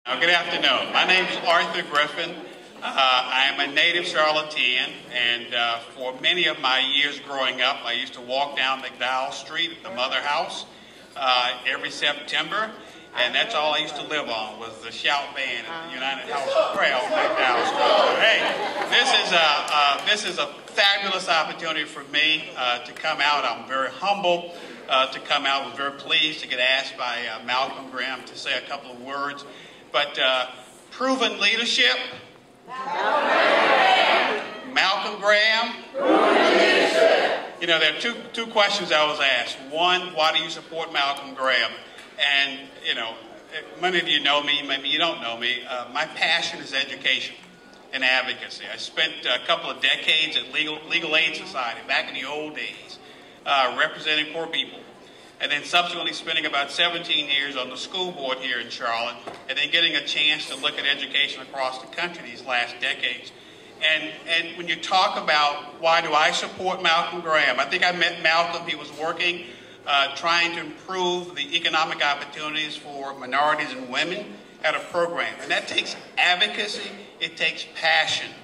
Good afternoon. My name is Arthur Griffin. I am a native Charlottean, and for many of my years growing up, I used to walk down McDowell Street at the Mother House every September, and that's all I used to live on was the shout band at the United House of Prayer on McDowell Street. So, hey, this is a fabulous opportunity for me to come out. I'm very humbled to come out. I was very pleased to get asked by Malcolm Graham to say a couple of words. But proven leadership, Malcolm Graham. Proven leadership. You know, there are two questions I was asked. One, why do you support Malcolm Graham? And, you know, many of you know me, maybe you don't know me. My passion is education and advocacy. I spent a couple of decades at Legal Aid Society back in the old days, representing poor people. And then subsequently spending about 17 years on the school board here in Charlotte, and then getting a chance to look at education across the country these last decades. And when you talk about why do I support Malcolm Graham, I think I met Malcolm. He was working, trying to improve the economic opportunities for minorities and women at a program. And that takes advocacy, it takes passion.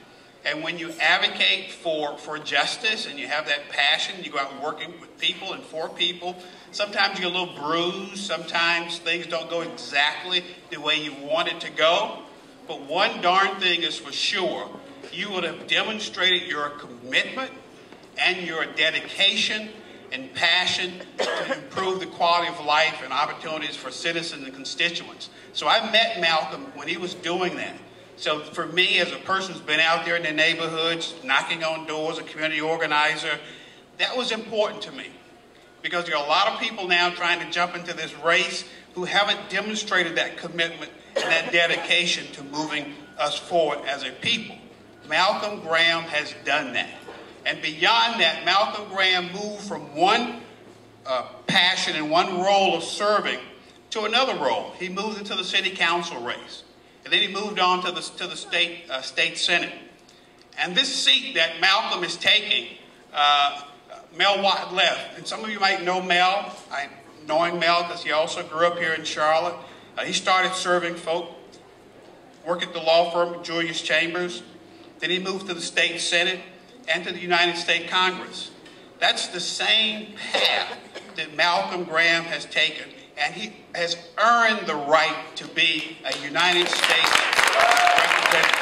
And when you advocate for justice and you have that passion, you go out and working with people and for people, sometimes you get a little bruised, sometimes things don't go exactly the way you want it to go. But one darn thing is for sure, you would have demonstrated your commitment and your dedication and passion to improve the quality of life and opportunities for citizens and constituents. So I met Malcolm when he was doing that. So for me, as a person who's been out there in the neighborhoods, knocking on doors, a community organizer, that was important to me. Because there are a lot of people now trying to jump into this race who haven't demonstrated that commitment and that dedication to moving us forward as a people. Malcolm Graham has done that. And beyond that, Malcolm Graham moved from one passion and one role of serving to another role. He moved into the city council race. And then he moved on to the state senate. And this seat that Malcolm is taking, Mel Watt left. And some of you might know Mel. Knowing Mel because he also grew up here in Charlotte. He started serving folk, worked at the law firm Julius Chambers. Then he moved to the state senate and to the United States Congress. That's the same path that Malcolm Graham has taken. And he has earned the right to be a United States representative.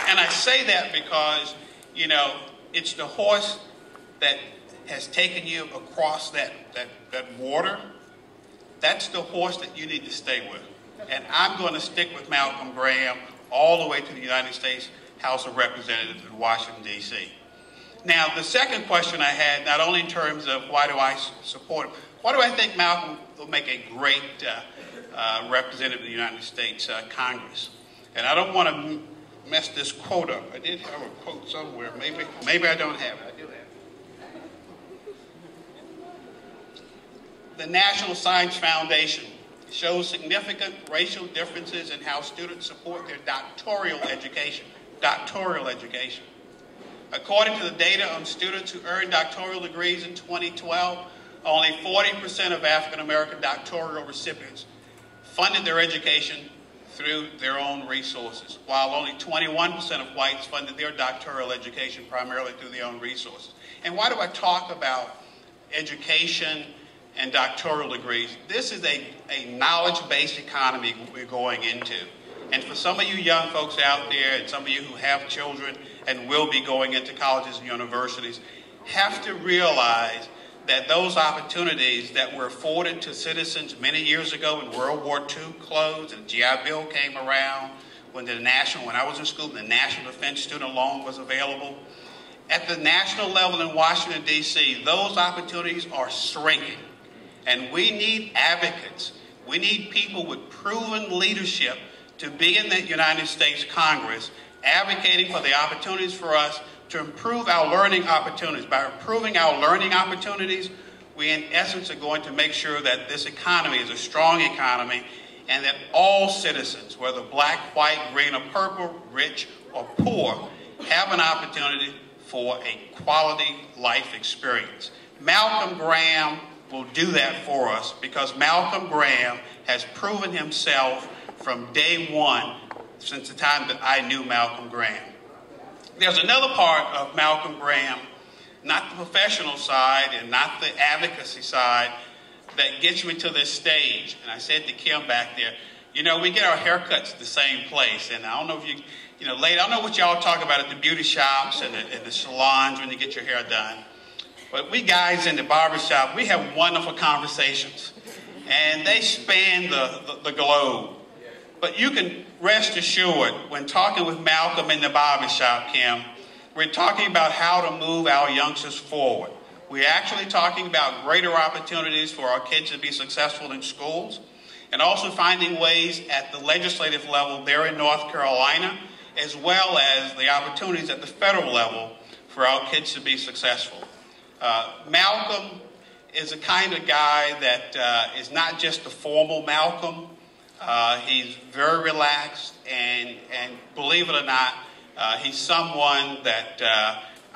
And I say that because, you know, it's the horse that has taken you across that water. That's the horse that you need to stay with. And I'm going to stick with Malcolm Graham all the way to the United States House of Representatives in Washington, D.C. Now, the second question I had, not only in terms of why do I support him, why do I think Malcolm will make a great representative of the United States Congress? And I don't want to mess this quote up. I did have a quote somewhere. Maybe I don't have it. I do have it. The National Science Foundation shows significant racial differences in how students support their doctoral education. According to the data on students who earned doctoral degrees in 2012, only 40% of African American doctoral recipients funded their education through their own resources, while only 21% of whites funded their doctoral education primarily through their own resources. And why do I talk about education and doctoral degrees? This is a knowledge-based economy we're going into. And for some of you young folks out there, and some of you who have children and will be going into colleges and universities, have to realize that those opportunities that were afforded to citizens many years ago when World War II closed and the GI Bill came around, when I was in school, the National Defense Student Loan was available. At the national level in Washington, D.C., those opportunities are shrinking. And we need advocates. We need people with proven leadership to be in the United States Congress, advocating for the opportunities for us to improve our learning opportunities. By improving our learning opportunities, we in essence are going to make sure that this economy is a strong economy and that all citizens, whether black, white, green, or purple, rich or poor, have an opportunity for a quality life experience. Malcolm Graham will do that for us, because Malcolm Graham has proven himself from day one since the time that I knew Malcolm Graham. There's another part of Malcolm Graham, not the professional side and not the advocacy side, that gets me to this stage. And I said to Kim back there, you know, we get our haircuts at the same place. And I don't know if lady, I don't know what y'all talk about at the beauty shops and the salons when you get your hair done. But we guys in the barbershop, we have wonderful conversations. And they span the globe. But you can rest assured, when talking with Malcolm in the barbershop, Kim, we're talking about how to move our youngsters forward. We're actually talking about greater opportunities for our kids to be successful in schools, and also finding ways at the legislative level there in North Carolina, as well as the opportunities at the federal level for our kids to be successful. Malcolm is a kind of guy that is not just the formal Malcolm. He's very relaxed, and believe it or not, he's someone that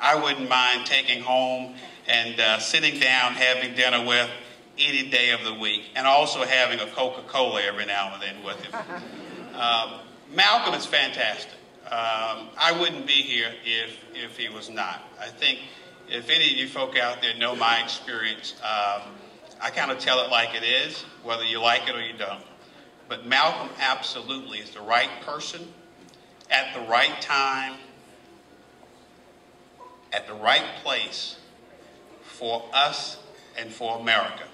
I wouldn't mind taking home and sitting down, having dinner with any day of the week, and also having a Coca-Cola every now and then with him. Malcolm is fantastic. I wouldn't be here if he was not. I think if any of you folk out there know my experience, I kind of tell it like it is, whether you like it or you don't. But Malcolm absolutely is the right person at the right time, at the right place for us and for America.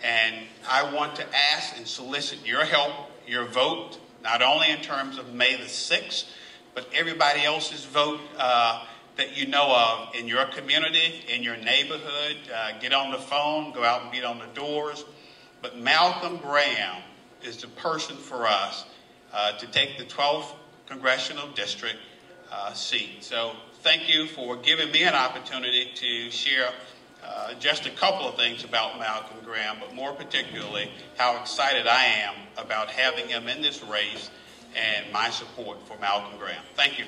And I want to ask and solicit your help, your vote, not only in terms of May the 6th, but everybody else's vote that you know of in your community, in your neighborhood. Get on the phone, go out and beat on the doors. But Malcolm Graham is the person for us to take the 12th Congressional District seat. So thank you for giving me an opportunity to share just a couple of things about Malcolm Graham, but more particularly how excited I am about having him in this race and my support for Malcolm Graham. Thank you.